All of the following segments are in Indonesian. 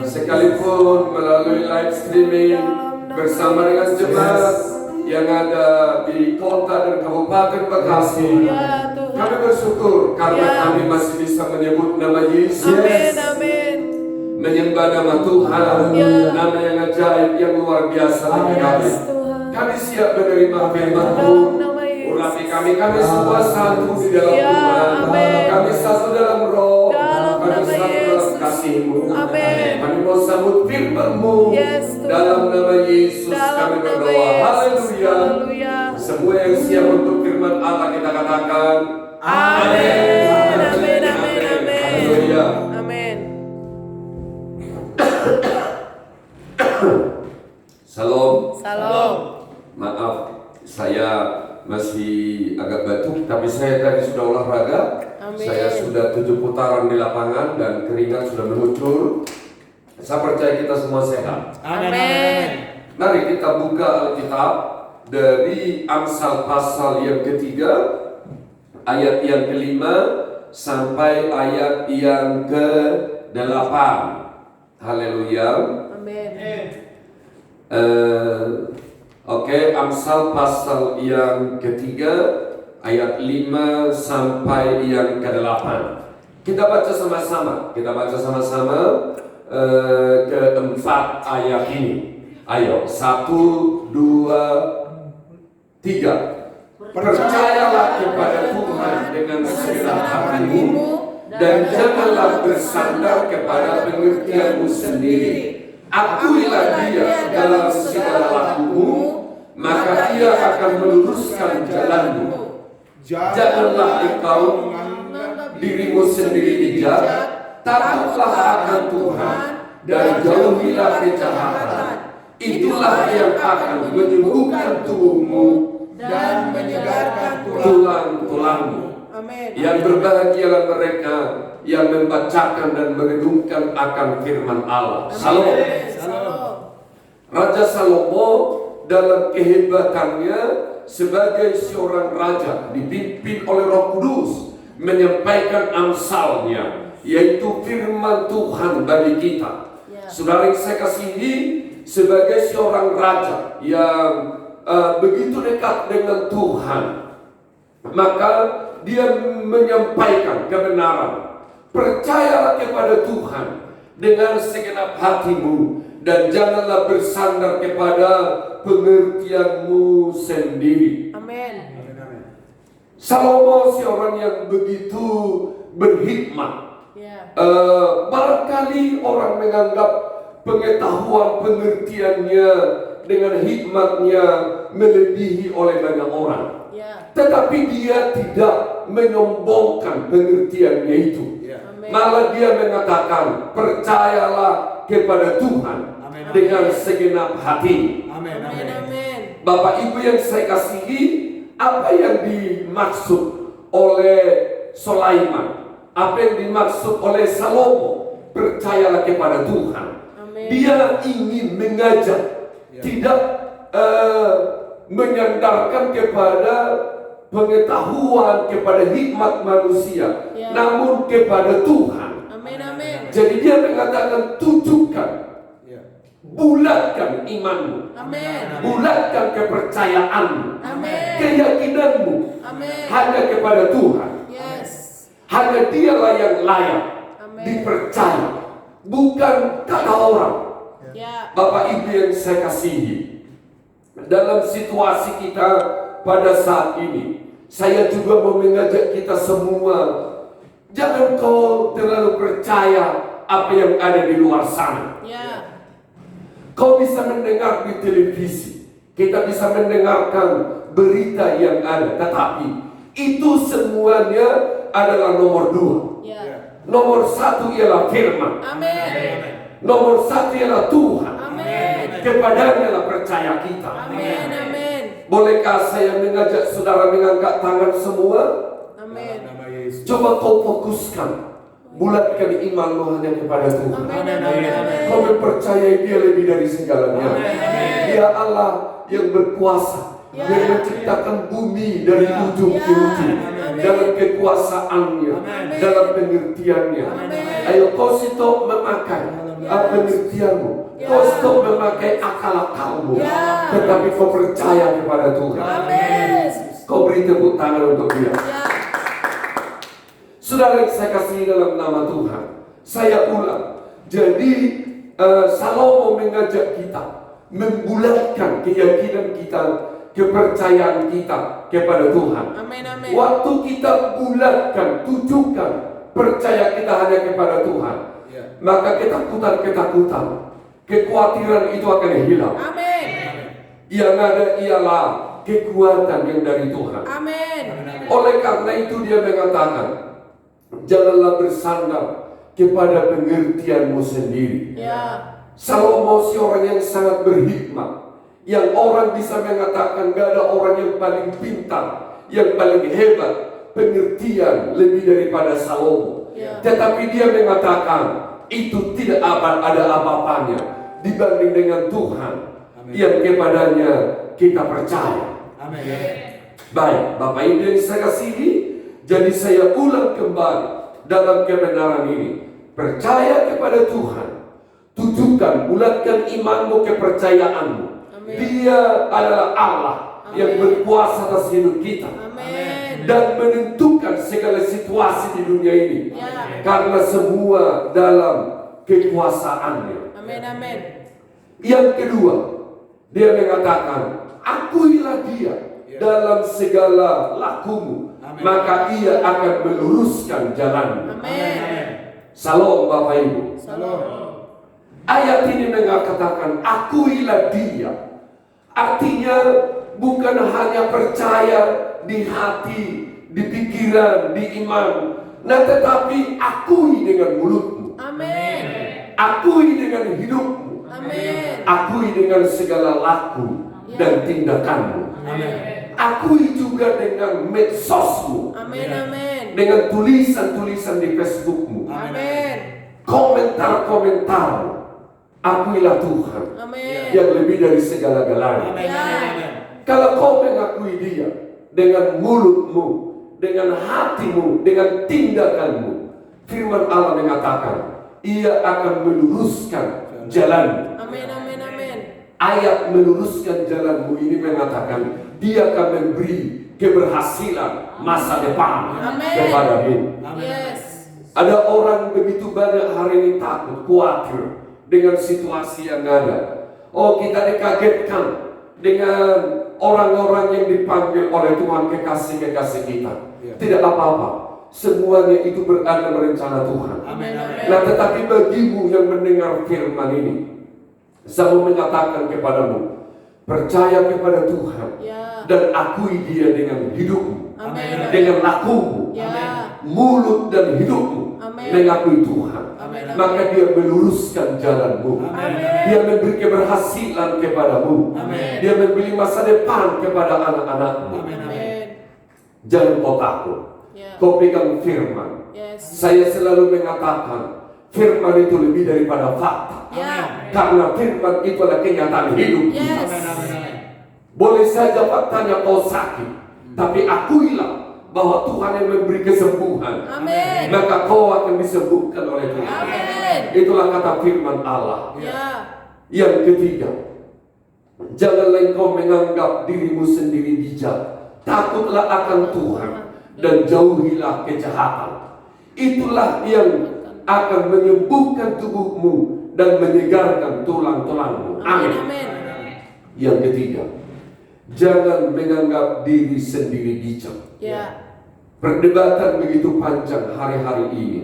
Sekalipun melalui live streaming bersama dengan jemaat yang ada di kota dan kabupaten Bekasi, kami bersyukur karena kami masih bisa menyebut nama Yesus, menyembah nama Tuhan, nama yang ajaib, yang luar biasa bagi kami. Kami siap menerima firman-Mu. Urapi kami semua satu di dalam Tuhan. Kami satu dalam roh, kami satu dalam kasih-Mu. Kami mau sambut firman-Mu. Dalam nama Yesus kami berdoa. Haleluya. Semua yang siap untuk firman Allah kita katakan amin. Amin. Haleluya. Amin. Salam. Maaf, saya masih agak batuk, tapi saya tadi sudah olahraga. Amin. Saya sudah 7 putaran di lapangan dan keringat sudah mengucur. Saya percaya kita semua sehat. Amin. Mari kita buka Alkitab dari Amsal pasal yang ketiga, ayat yang kelima sampai ayat yang ke-8. Haleluya. Amin. Oke, Amsal pasal yang ketiga ayat 5 sampai yang ke-8. Kita baca sama-sama. Keempat ayat ini. Ayo, 1, 2, 3. Percayalah kepada Tuhan dengan segenap hatimu dan janganlah bersandar kepada pengertianmu sendiri. Akuilah Dia dalam segala lakumu, maka Ia akan meluruskan jalanmu. Janganlah engkau dirimu sendiri bijak, takutlah akan Tuhan dan jauhilah kejahatan. Itulah yang akan menyembuhkan tubuhmu dan menyegarkan tulang-tulangmu. Yang berbahagialah mereka yang membacakan dan merenungkan akan firman Allah. Shalom. Raja Salomo dalam kehebatannya sebagai seorang raja dipimpin oleh Roh Kudus menyampaikan amsalnya, yaitu firman Tuhan bagi kita. Saudara yang saya kasihi, sebagai seorang raja yang begitu dekat dengan Tuhan, maka dia menyampaikan kebenaran. Percayalah kepada Tuhan dengan segenap hatimu dan janganlah bersandar kepada pengertianmu sendiri. Amin. Salomo seorang yang begitu berhikmat. Barangkali orang menganggap pengetahuan pengertiannya dengan hikmatnya melebihi oleh banyak orang. Tetapi dia tidak menyombongkan pengertiannya itu. Malah dia mengatakan, percayalah kepada Tuhan dengan segenap hati. Bapak Ibu yang saya kasihi, apa yang dimaksud oleh Sulaiman, apa yang dimaksud oleh Salomo, percayalah kepada Tuhan. Dia ingin mengajak, tidak menyandarkan kepada pengetahuan, kepada hikmat manusia, namun kepada Tuhan. Jadi dia mengatakan, tunjukkan, bulatkan imanmu, bulatkan kepercayaanmu, keyakinanmu hanya kepada Tuhan. Hanya Dialah yang layak dipercaya, bukan kata orang. Bapak Ibu yang saya kasihi, dalam situasi kita pada saat ini, saya juga mau mengajak kita semua, jangan kau terlalu percaya apa yang ada di luar sana. Kau bisa mendengar di televisi, kita bisa mendengarkan berita yang ada, tetapi itu semuanya adalah nomor 2. Nomor 1 ialah firman. Amin. Nomor 1 ialah Tuhan. Amin. Kepadanya lah percaya kita. Amin. Amin. Bolehkah saya mengajak saudara mengangkat tangan semua? Amin. Coba kau fokuskan, bulatkan imanmu hanya kepada Tuhan. Kau mempercayai Dia lebih dari segalanya. Dia Allah yang berkuasa, yang menciptakan bumi dari ujung ke ujung, dalam kekuasaannya, dalam pengertiannya. Ayo kau stop memakai pengertianmu, kau stop memakai akal-akalmu, tetapi kau percaya kepada Tuhan. Kau beri tepuk tangan untuk Dia. Saudara yang saya kasih dalam nama Tuhan, saya ulang. Jadi Salomo mengajak kita membulatkan keyakinan kita, kepercayaan kita kepada Tuhan. Amin, amin. Waktu kita bulatkan, tujukan percaya kita hanya kepada Tuhan, maka ketakutan-ketakutan, kekhawatiran itu akan hilang. Amin. Yang ada ialah kekuatan yang dari Tuhan. Amin. Oleh karena itu dia mengatakan, janganlah bersandar kepada pengertianmu sendiri. Salomo seorang yang sangat berhikmat, yang orang bisa mengatakan gak ada orang yang paling pintar, yang paling hebat pengertian lebih daripada Salomo. Tetapi dia mengatakan itu tidak ada apa-apanya dibanding dengan Tuhan yang kepadanya kita percaya. Baik, Bapak Ibu yang saya kasihi, jadi saya ulang kembali dalam kebenaran ini. Percaya kepada Tuhan, tujukan, bulatkan imanmu, kepercayaanmu. Dia adalah Allah yang berkuasa atas hidup kita. Dan menentukan segala situasi di dunia ini. Karena semua dalam kekuasaannya. Yang kedua, dia mengatakan, akuilah Dia dalam segala lakumu, maka Ia akan meluruskan jalanmu. Salam Bapak Ibu. Ayat ini mengatakan akuilah Dia. Artinya bukan hanya percaya di hati, di pikiran, di iman, nah tetapi akui dengan mulutmu. Akui dengan hidupmu. Akui dengan segala laku dan tindakanmu. Akui juga dengan medsosmu. Dengan tulisan-tulisan di Facebookmu. Komentar-komentarmu. Akuilah Tuhan yang lebih dari segala-galanya. Kalau kau mengakui Dia dengan mulutmu, dengan hatimu, dengan tindakanmu, firman Allah mengatakan Ia akan meluruskan jalanmu. Ayat meluruskan jalanmu ini mengatakan Dia akan memberi keberhasilan masa depan kepadamu. Ada orang begitu banyak hari ini takut, khawatir dengan situasi yang ada. Oh, kita dikagetkan dengan orang-orang yang dipanggil oleh Tuhan, kekasih-kekasih kita. Tidak apa-apa, semuanya itu berada dalam rencana Tuhan. Nah, tetapi bagimu yang mendengar firman ini, saya mau menyatakan kepadamu, percaya kepada Tuhan dan akui Dia dengan hidupmu, dengan lakumu, mulut dan hidupmu. Mengakui Tuhan, maka Dia meluruskan jalanmu. Dia memberi keberhasilan kepadamu. Dia memberi masa depan kepada anak-anakmu. Jangan kau takut, kau pegang firman. Saya selalu mengatakan firman itu lebih daripada fakta. Karena firman itu adalah kenyataan hidup kita. Boleh saja faktanya kau sakit, tapi akuilah bahwa Tuhan yang memberi kesembuhan. Maka kau akan disembuhkan oleh Tuhan. Itulah kata firman Allah. Yang ketiga, janganlah kau menganggap dirimu sendiri bijak. Takutlah akan Tuhan dan jauhilah kejahatan. Itulah yang akan menyembuhkan tubuhmu dan menyegarkan tulang-tulangmu. Amin. Yang ketiga, jangan menganggap diri sendiri bijak. Perdebatan begitu panjang hari-hari ini.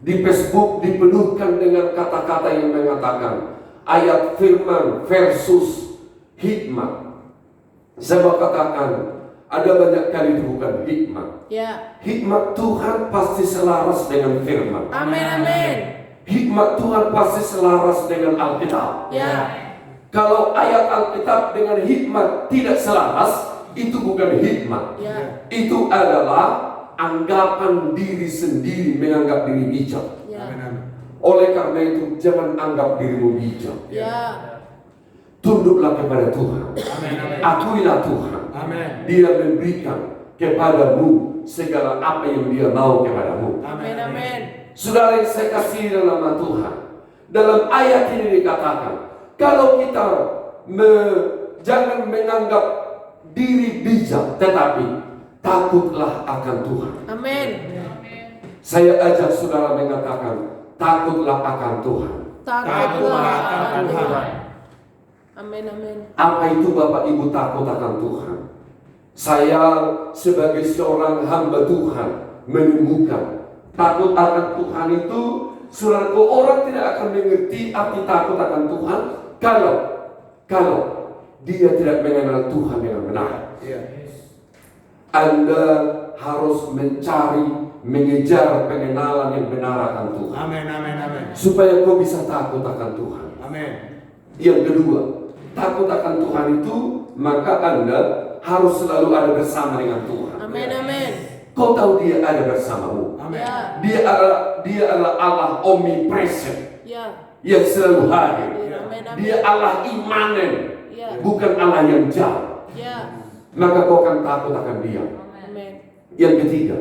Di Facebook dipenuhkan dengan kata-kata yang mengatakan ayat firman versus hikmat. Saya mau katakan, ada banyak kali itu bukan hikmat. Ya. Hikmat Tuhan pasti selaras dengan firman. Amin, amin. Hikmat Tuhan pasti selaras dengan Alkitab. Ya. Kalau ayat Alkitab dengan hikmat tidak selaras, itu bukan hikmat. Ya. Itu adalah anggapan diri sendiri, menganggap diri bijak. Ya. Oleh karena itu, jangan anggap dirimu bijak. Ya. Tunduklah kepada Tuhan. Akuilah Tuhan. Dia memberikan kepadamu segala apa yang dia mau kepadamu. Amin, amin. Saudara yang saya kasih dalam nama Tuhan, dalam ayat ini dikatakan, kalau kita jangan menganggap diri bijak, tetapi takutlah akan Tuhan. Amin. Saya ajak saudara mengatakan, takutlah akan Tuhan. Takutlah akan Tuhan. Amin, amin. Apa itu Bapak Ibu takut akan Tuhan? Saya sebagai seorang hamba Tuhan menemukan takut akan Tuhan itu, saudaraku, orang tidak akan mengerti arti takut akan Tuhan kalau dia tidak mengenal Tuhan dengan benar. Anda harus mencari, mengejar pengenalan yang benar akan Tuhan. Amin, amin, amin. Supaya kau bisa takut akan Tuhan. Amin. Yang kedua, takut akan Tuhan itu, maka Anda harus selalu ada bersama dengan Tuhan. Amin, amin. Kau tahu dia ada bersamamu. Amin. Ya. Dia adalah Allah omnipresent Ya. yang selalu hadir. Amin, amin. Dia Allah imanen, Ya. bukan Allah yang jauh. Ya. Maka kau akan takut akan dia. Amin. Yang ketiga,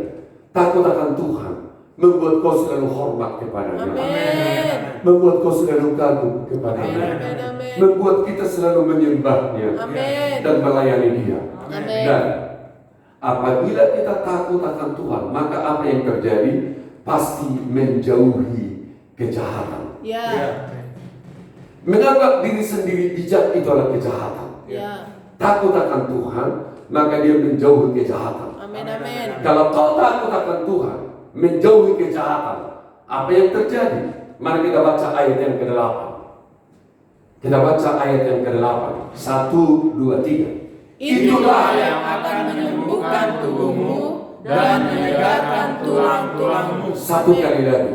takut akan Tuhan membuat kau selalu hormat kepadanya. Amin. Membuat kau selalu kagum kepadanya. Amin, amin. Membuat kita selalu menyembahnya Amin. dan melayani dia. Amin. Dan apabila kita takut akan Tuhan, maka apa yang terjadi? Pasti menjauhi kejahatan. Ya. Menganggap diri sendiri bijak itu adalah kejahatan. Ya. Takut akan Tuhan, maka dia menjauhi kejahatan. Amin, amin. Kalau kau takut akan Tuhan, menjauhi kejahatan, apa yang terjadi? Mari kita baca ayat yang ke-8. Kita baca ayat yang ke-8. 1, 2, 3. Itulah yang akan menyembuhkan tubuhmu dan menyegarkan tulang-tulangmu. Satu kali lagi.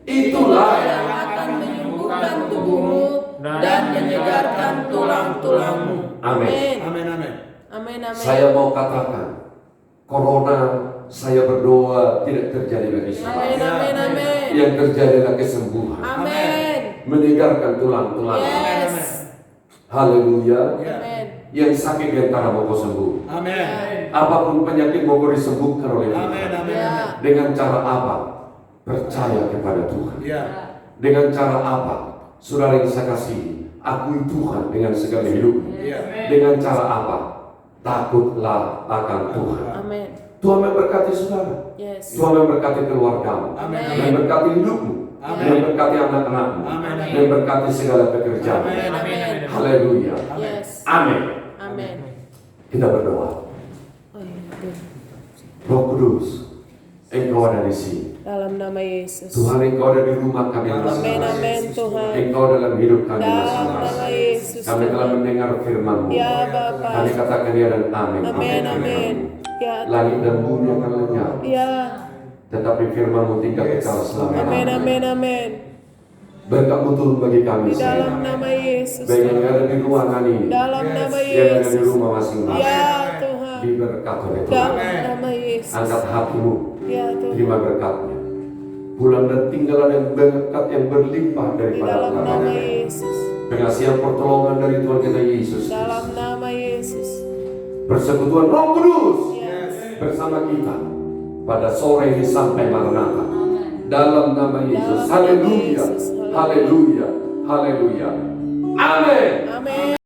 Itulah yang akan menyembuhkan tubuhmu dan menyegarkan tulang-tulangmu. Amin. Amin, amin. Amin, amin. Saya mau katakan, corona saya berdoa tidak terjadi bagi Amin, saya. amin, amin. Yang terjadi adalah kesembuhan, Amin. menyegarkan tulang-tulang. Yes. Haleluya. Amin. Yang sakit di antara mau kau sembuh. Amin. Apapun penyakit mau kau disembuhkan oleh Amin, Tuhan. amin. Ya. Dengan cara apa? Percaya kepada Tuhan. Ya. Dengan cara apa? Saudara yang saya kasih, akui Tuhan dengan segala hidupmu. Ya. Dengan cara apa? Takutlah akan Tuhan. Amin. Tuhan memberkati saudara. Yes. Tuhan memberkati keluargamu. Amin. Memberkati hidupmu. Amin. Memberkati anak-anakmu. Amin. Memberkati segala pekerjaan. Amin. Amin. Haleluya. Yes. Amin. Amin. Kita berdoa. Oh, iya. Roh Kudus, Engkau ada di sini. Dalam nama Yesus. Tuhan, Engkau ada di rumah kami Amin, masing-masing. amin Tuhan. Engkau dalam hidup kami Dalam nama masing-masing. Yesus. Kami telah mendengar firman-Mu. Ya Bapa. Kami katakan ya dan amin. Amin, amin. Ya. Langit dan bumi akan lenyap, Ya. tetapi firman-Mu tinggal kekal Amin, selama-lamanya. amin, amin. Berkat-Mu turun bagi kami Di dalam semua. nama Yesus. Baik yang ada di ruangan ini, Dalam nama yang ada di Yesus. rumah masing-masing. Ya Tuhan. Diberkati oleh Tuhan. Dalam nama Yesus. Angkat hatimu, Ya Tuhan. terima berkatnya. Pulang dan tinggalan yang berkat yang berlimpah Di daripada dalam nama Allah. Yesus. Pengasihan pertolongan dari Tuhan kita Yesus. Dalam nama Yesus. Persekutuan Roh Kudus Yes. bersama kita pada sore ini sampai Maranatha. Dalam nama Yesus. Dalam nama Haleluya. Yesus. Haleluya. Haleluya. Amin. Amin.